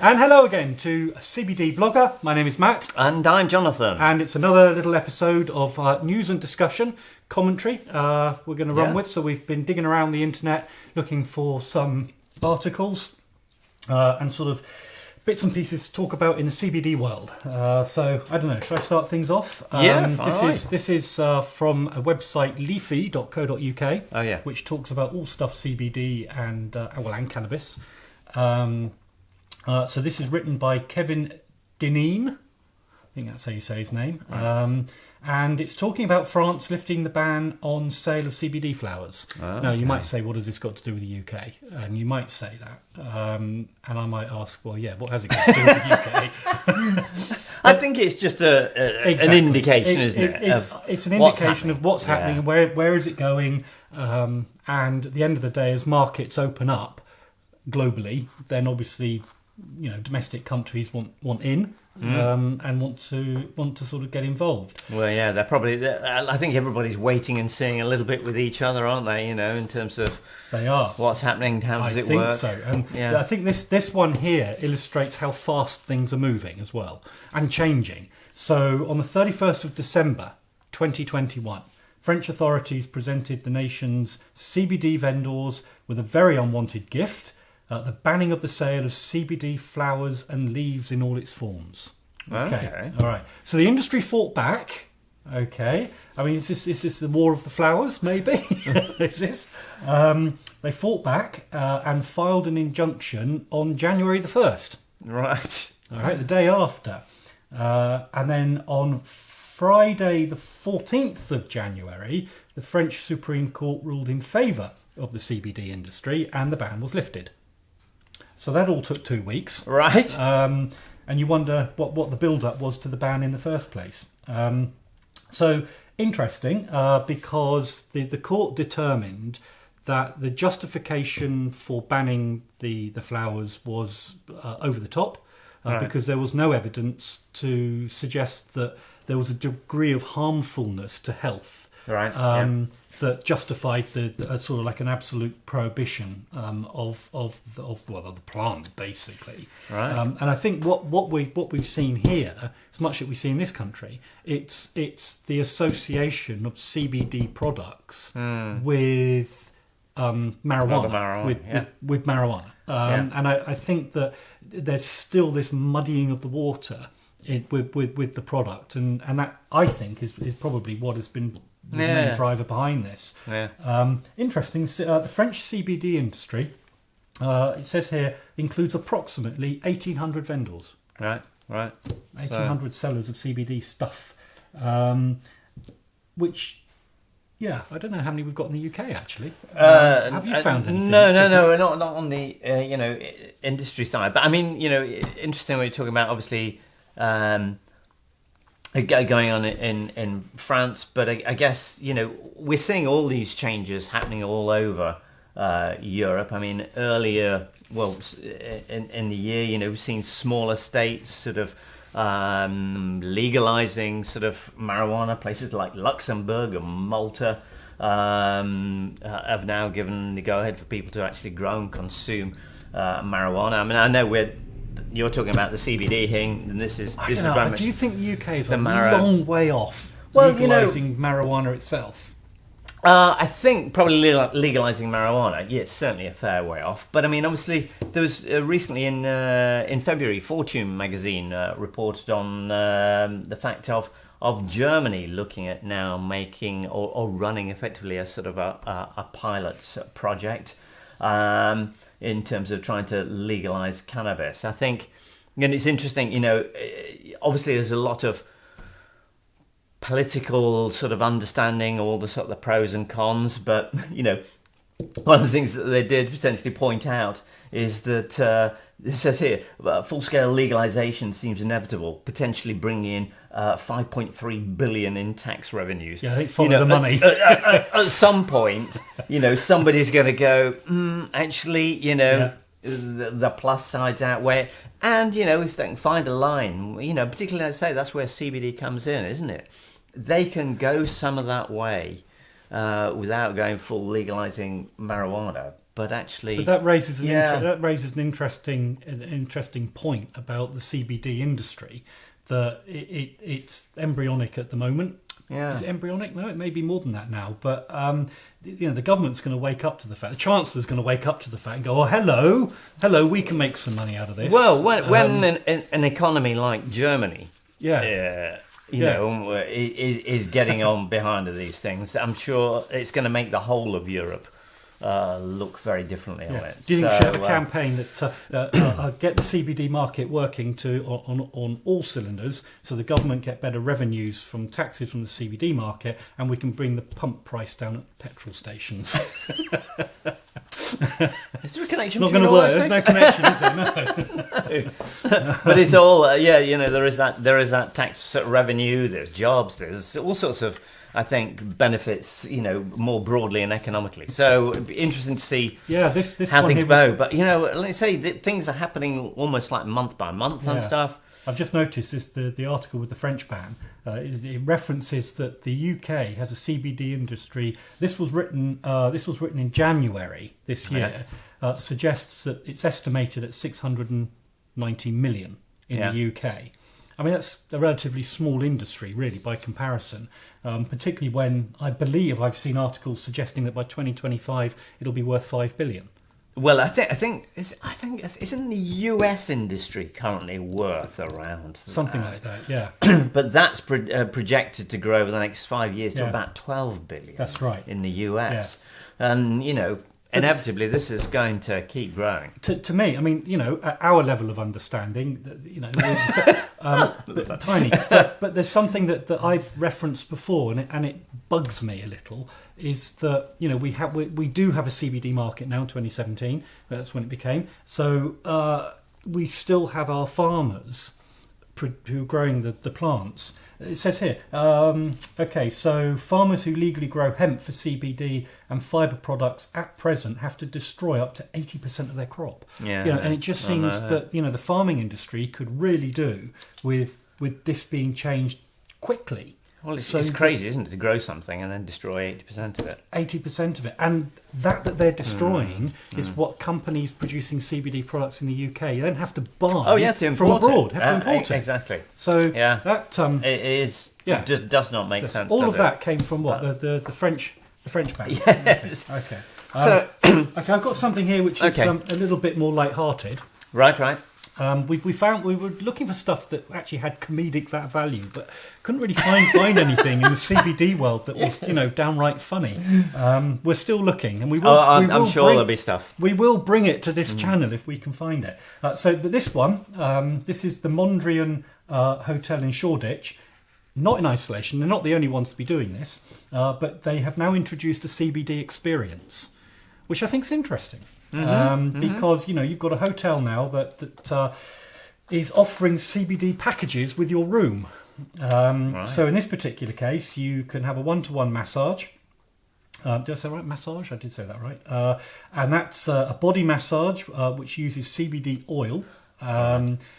And hello again to CBD Blogger. My name is Matt. And I'm Jonathan. And it's another little episode of news and discussion, commentary we're going to run with. So we've been digging around the internet looking for some articles and sort of bits and pieces to talk about in the CBD world. So I don't know, should I start things off? This is from a website, leafy.co.uk, which talks about all stuff CBD and cannabis. So this is written by Kevin Dineen, I think that's how you say his name, and it's talking about France lifting the ban on sale of CBD flowers. Now, you might say, what has this got to do with the UK? And you might say that, and I might ask, well, yeah, what has it got to do with the UK? I think it's just an indication, isn't it? It's an indication of what's happening and where is it going, and at the end of the day, as markets open up globally, then obviously, you know, domestic countries want in and want to sort of get involved. Well, yeah, I think everybody's waiting and seeing a little bit with each other, aren't they? You know, in terms of what's happening, how does it work? I think so, and I think this one here illustrates how fast things are moving as well and changing. So, on the 31st of December, 2021. French authorities presented the nation's CBD vendors with a very unwanted gift. The banning of the sale of CBD flowers and leaves in all its forms. Okay. All right. So the industry fought back. Okay. I mean, is this the war of the flowers, maybe? Is this? They fought back and filed an injunction on January the 1st. Right. All right, the day after. And then on Friday the 14th of January, the French Supreme Court ruled in favour of the CBD industry and the ban was lifted. So that all took 2 weeks. Right. And you wonder what the build-up was to the ban in the first place. So interesting, because the court determined that the justification for banning the flowers was over the top, because there was no evidence to suggest that there was a degree of harmfulness to health. Right. That justified the sort of like an absolute prohibition of the plant, basically. Right. And I think what we've seen here, as much as we see in this country, it's the association of CBD products with marijuana, with marijuana. And I think that there's still this muddying of the water with the product, and that I think is probably what has been the main driver behind this. Interesting. The French CBD industry, it says here, includes approximately 1,800 vendors. Right. 1,800 sellers of CBD stuff, which, I don't know how many we've got in the UK actually. Have you found anything? No, we're not on the industry side. But I mean, interesting when you're talking about obviously. Going on in France, but I guess we're seeing all these changes happening all over Europe. I mean, earlier, in the year, we've seen smaller states sort of legalizing sort of marijuana. Places like Luxembourg and Malta have now given the go-ahead for people to actually grow and consume marijuana. I mean, I know you're talking about the CBD thing, and this is. I don't know. Do you think the UK is a long way off legalising marijuana itself? I think probably legalising marijuana, it's certainly a fair way off. But I mean, obviously, there was recently in February, Fortune magazine reported on the fact of Germany looking at now making or running effectively a sort of a pilot project. In terms of trying to legalise cannabis. I think, and it's interesting, obviously there's a lot of political sort of understanding, all the sort of the pros and cons, but, one of the things that they did potentially point out is that, it says here, full-scale legalisation seems inevitable, potentially bringing in 5.3 billion in tax revenues. Yeah, I think follow the money. At some point, somebody's going to go, actually, the plus sides outweigh. And, if they can find a line, particularly, I'd say that's where CBD comes in, isn't it? They can go some of that way without going full legalising marijuana. But actually, that raises an interesting point about the CBD industry. That it's embryonic at the moment. Yeah. Is it embryonic? No, it may be more than that now. But the government's going to wake up to the fact. The Chancellor's going to wake up to the fact and go, "Oh, hello, we can make some money out of this." Well, when an economy like Germany, is getting on behind these things, I'm sure it's going to make the whole of Europe look very differently on it. Do you think we should have a campaign that get the CBD market working on all cylinders, so the government get better revenues from taxes from the CBD market, and we can bring the pump price down at petrol stations? Is there a connection? Not going to work. There's no connection, is there? No. But it's all there is that tax revenue. There's jobs. There's all sorts of, I think, benefits, more broadly and economically. So it'd be interesting to see this how things go. But, let's say that things are happening almost like month by month and stuff. I've just noticed the article with the French ban. It references that the UK has a CBD industry. This was written in January this year. Suggests that it's estimated at 690 million in the UK. I mean, that's a relatively small industry, really, by comparison. Particularly when I believe I've seen articles suggesting that by 2025 it'll be worth 5 billion. Well, I think isn't the US industry currently worth around something like that? Yeah. But that's projected to grow over the next 5 years to about 12 billion. That's right. In the US, and inevitably this is going to keep growing. To me, I mean, at our level of understanding, tiny. But there's something that I've referenced before, and it bugs me a little. Is that we do have a CBD market now in 2017. That's when it became. So we still have our farmers who are growing the plants. It says here, so farmers who legally grow hemp for CBD and fibre products at present have to destroy up to 80% of their crop. And it just seems that the farming industry could really do with this being changed quickly. Well, it's crazy, isn't it, to grow something and then destroy 80% of it? 80% of it. And that they're destroying is what companies producing CBD products in the UK then have to buy from abroad. Have to import it. Exactly. So that... it is... Yeah. Just does not make sense, all of that came from what? The French bank? Yes. Okay. I've got something here which is a little bit more light-hearted. Right. We were looking for stuff that actually had comedic value, but couldn't really find anything in the CBD world that was, downright funny. We're still looking, and we will. I'm sure there'll be stuff. We will bring it to this channel if we can find it. But this one, this is the Mondrian Hotel in Shoreditch. Not in isolation. They're not the only ones to be doing this, but they have now introduced a CBD experience, which I think is interesting. Because you've got a hotel now that is offering CBD packages with your room. So in this particular case, you can have a one-to-one massage. Did I say right? Massage? I did say that right. And that's a body massage which uses CBD oil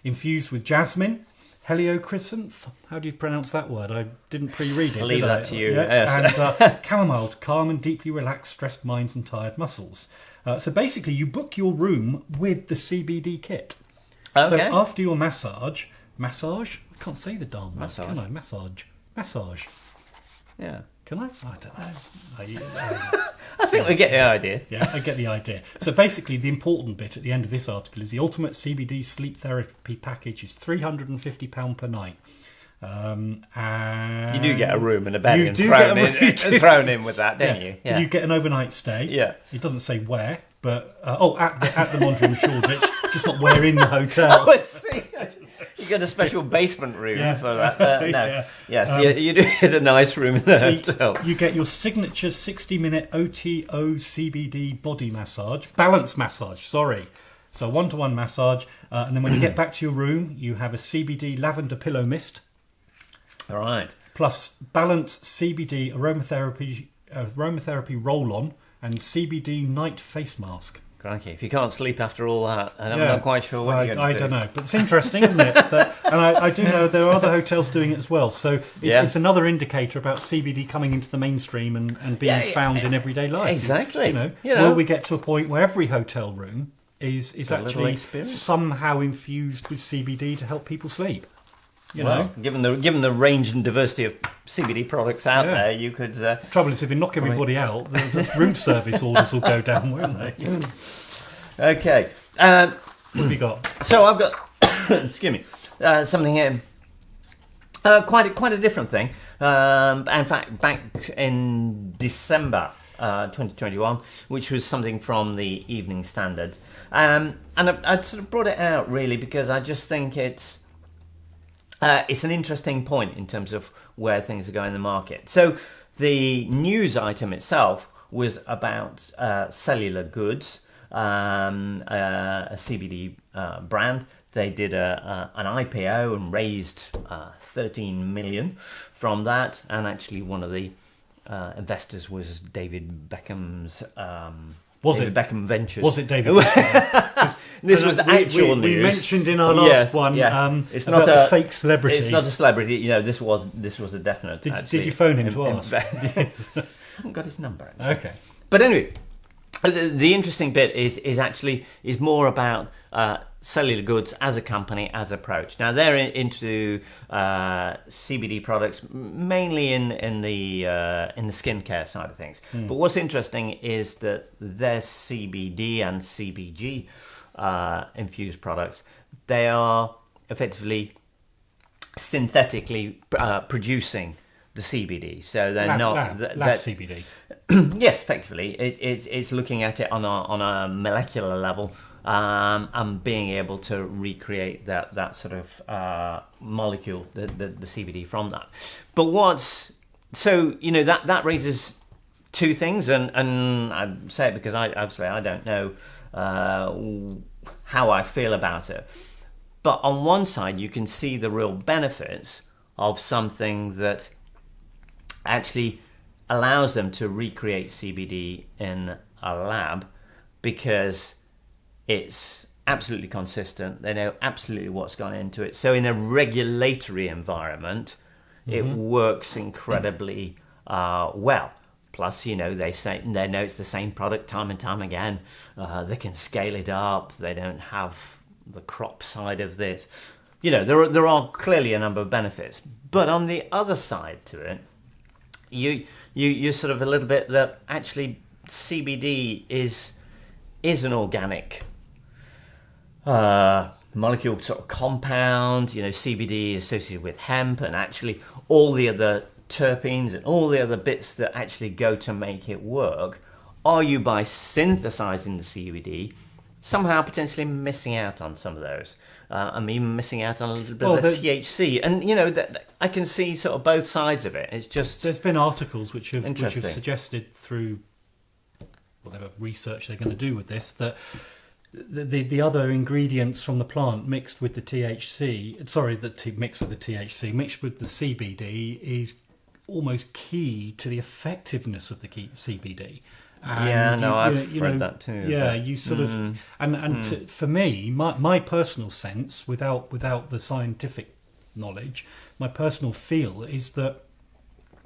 infused with jasmine, heliochrysanthe. How do you pronounce that word? I didn't pre-read it. I'll leave that to you. Yes. And chamomile to calm and deeply relax stressed minds and tired muscles. So basically, you book your room with the CBD kit. Okay. So after your massage, I can't say the darn word, can I? Massage. Yeah. Can I? I don't know. I think we get the idea. Yeah, I get the idea. So basically, the important bit at the end of this article is the ultimate CBD sleep therapy package is £350 per night. And you do get a room and a bed thrown in with that, don't you? Yeah. You get an overnight stay. Yeah. It doesn't say where, but at the Mondrian Shoreditch, just not where in the hotel. Oh, I see. You get a special basement room for that. You do get a nice room in the hotel. You get your signature 60-minute OTO CBD body massage, balance massage. So one-to-one massage, and then when you get back to your room, you have a CBD lavender pillow mist. All right. Plus balance CBD aromatherapy roll-on and CBD night face mask. Crikey, if you can't sleep after all that, and I'm not quite sure what you're going to do. I don't know, but it's interesting, isn't it? And I do know there are other hotels doing it as well. So it's another indicator about CBD coming into the mainstream and being found in everyday life. Exactly. Will we get to a point where every hotel room is actually somehow infused with CBD to help people sleep? Given the range and diversity of CBD products out there, you could. Trouble is, if you knock everybody out, the room service orders will go down, won't they? Okay. What have you got? So I've got, excuse me, something here. Quite a different thing. In fact, back in December 2021, which was something from the Evening Standard, and I sort of brought it out really because I just think it's an interesting point in terms of where things are going in the market. So the news item itself was about cellular goods, a CBD brand. They did an IPO and raised 13 million from that, and actually one of the investors was David Beckham's. Beckham Ventures? Was it David Beckham? This was actual news. We mentioned in our last one. It's about not a fake celebrity. It's not a celebrity. This was a definite. Did you phone him to ask? I haven't got his number. Actually. Okay. But anyway, the interesting bit is more about cellular goods as a company, as approach. Now they're into CBD products mainly in the skincare side of things. But what's interesting is that their CBD and CBG infused products, they are effectively synthetically producing the CBD, so they're lab CBD. Yes, effectively, it's looking at it on a molecular level. And being able to recreate that sort of molecule, the CBD from that. But that raises two things, and I say it because I don't know how I feel about it. But on one side, you can see the real benefits of something that actually allows them to recreate CBD in a lab, because it's absolutely consistent. They know absolutely what's gone into it. So in a regulatory environment, it works incredibly well. Plus, they know it's the same product time and time again. They can scale it up. They don't have the crop side of this. There are clearly a number of benefits. But on the other side to it, you're sort of a little bit that actually CBD is an organic molecule sort of compound. CBD is associated with hemp, and actually all the other terpenes and all the other bits that actually go to make it work. Are you, by synthesizing the CBD, somehow potentially missing out on some of those? I'm even missing out on a little bit of the THC, and that I can see sort of both sides of it. It's just there's been articles which have suggested through whatever research they're going to do with this that the other ingredients from the plant mixed with the THC, mixed with the CBD is almost key to the effectiveness of the CBD. And I've read that too. Yeah, you sort of, for me, my personal sense, without the scientific knowledge, my personal feel is that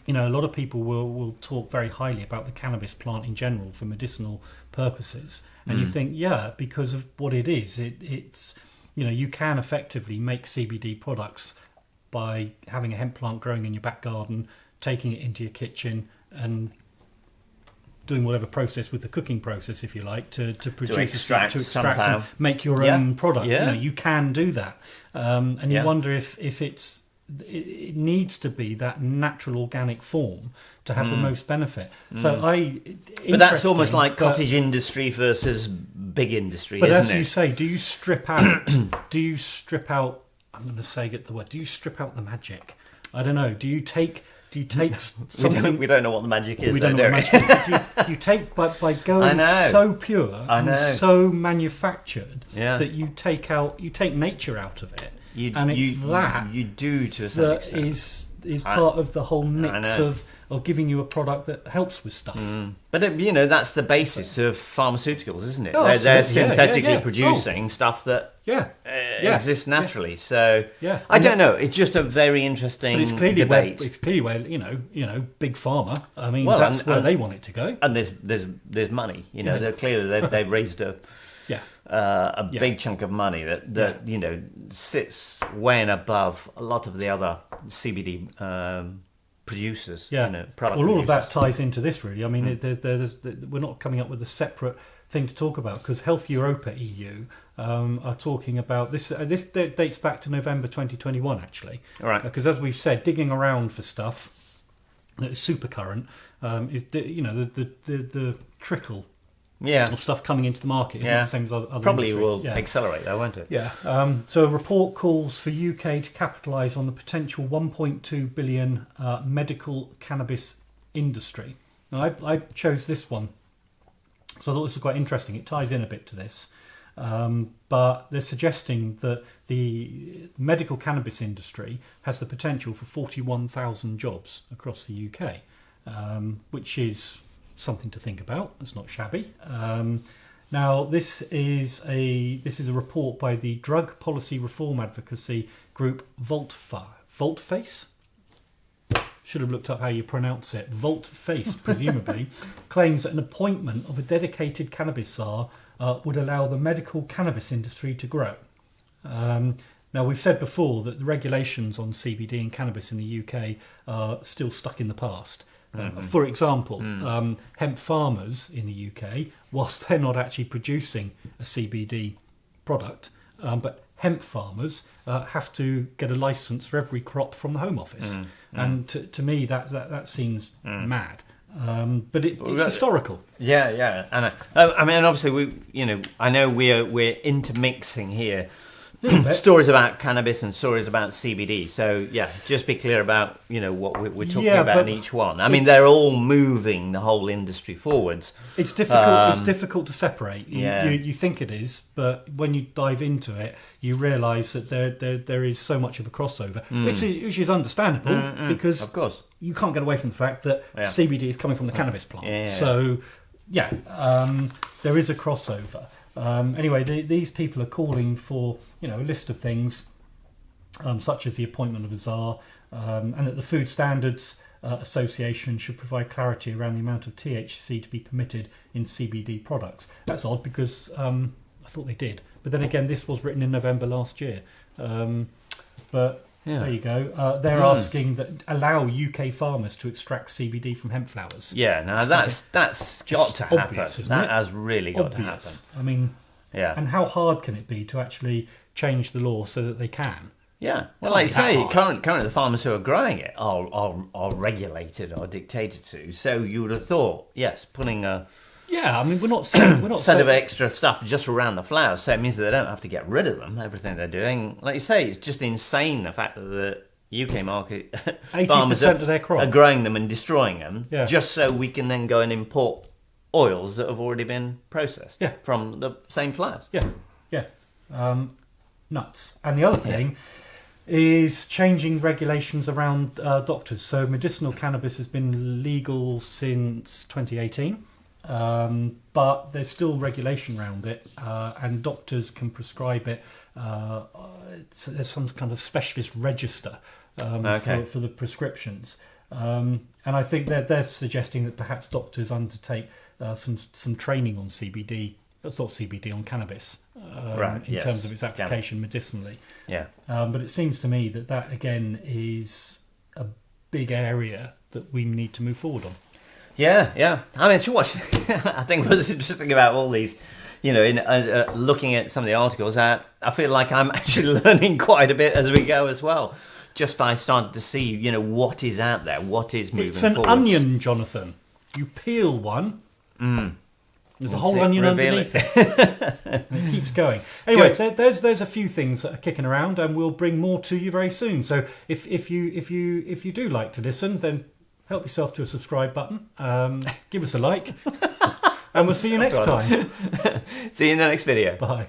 a lot of people will talk very highly about the cannabis plant in general for medicinal purposes, and you think, because of what it is, it's you can effectively make CBD products by having a hemp plant growing in your back garden, taking it into your kitchen, and doing whatever process with the cooking process, if you like, to produce to extract and make your own product. You can do that, and you wonder if it needs to be that natural organic form to have the most benefit. But that's almost like cottage industry versus big industry, but isn't as you say, do you strip out? I'm going to say the word. Do you strip out the magic? I don't know. Do you take something? We don't know what the magic is. We don't know what the magic is. You take by going so pure and so manufactured that you take nature out of it. You do to a certain extent. is part of the whole mix of giving you a product that helps with stuff. But that's the basis of pharmaceuticals, isn't it? They're synthetically producing stuff that exists naturally. So I don't know. It's just a very interesting debate. It's clearly where big pharma. I mean, that's where they want it to go. And there's money. They're clearly they've raised a big chunk of money that sits way and above a lot of the other CBD producers. Product all of that ties into this really. I mean, we're not coming up with a separate thing to talk about because Health Europa EU are talking about this. This dates back to November 2021 actually. All right. Because as we've said, digging around for stuff that is super current is the trickle. Of stuff coming into the market. Isn't the same as other probably industries. will accelerate though, won't it? So a report calls for UK to capitalise on the potential 1.2 billion medical cannabis industry. Now, I chose this one, so I thought this was quite interesting. It ties in a bit to this, but they're suggesting that the medical cannabis industry has the potential for 41,000 jobs across the UK, which is something to think about. It's not shabby. Now, this is a report by the drug policy reform advocacy group Voltface. Should have looked up how you pronounce it. Voltface, presumably, claims that an appointment of a dedicated cannabis czar would allow the medical cannabis industry to grow. Now, we've said before that the regulations on CBD and cannabis in the UK are still stuck in the past. For example, hemp farmers in the UK, whilst they're not actually producing a CBD product, but hemp farmers have to get a licence for every crop from the Home Office. And to me, that seems mad. But it's historical. Yeah. And I mean, obviously, I know we're intermixing here stories about cannabis and stories about CBD. So just be clear about what we're talking about in each one. I mean, they're all moving the whole industry forwards. It's difficult. It's difficult to separate. You think it is, but when you dive into it, you realise that there is so much of a crossover, which is understandable because of course you can't get away from the fact that CBD is coming from the cannabis plant. So there is a crossover. Anyway, these people are calling for a list of things such as the appointment of a czar, and that the Food Standards Association should provide clarity around the amount of THC to be permitted in CBD products. That's odd because I thought they did, but then again, this was written in November last year. But there you go. They're asking that allow UK farmers to extract CBD from hemp flowers. Yeah, now that's got to happen. That has really got to happen. I mean, and how hard can it be to actually change the law so that they can? Yeah, well, like you say, currently the farmers who are growing it are regulated or dictated to. So you would have thought, yes, putting a I mean, we're not saying of extra stuff just around the flowers, so it means that they don't have to get rid of them. Everything they're doing, like you say, it's just insane the fact that the UK market 80% of their crop are growing them and destroying them, just so we can then go and import oils that have already been processed from the same flowers. Nuts. And the other thing is changing regulations around doctors. So medicinal cannabis has been legal since 2018. But there's still regulation around it, and doctors can prescribe it. So there's some kind of specialist register for the prescriptions, and I think they're suggesting that perhaps doctors undertake some training on CBD. That's not CBD, on cannabis, in terms of its application medicinally. But it seems to me that again is a big area that we need to move forward on. Yeah. I mean, to watch. I think what's interesting about all these, in looking at some of the articles, I feel like I'm actually learning quite a bit as we go as well, just by starting to see, what is out there, what is moving forward. It's an onion, Jonathan. You peel one. There's a whole onion underneath it. And it keeps going. Anyway, there's a few things that are kicking around, and we'll bring more to you very soon. So if you do like to listen, then help yourself to a subscribe button. Give us a like. And we'll see you next time. See you in the next video. Bye.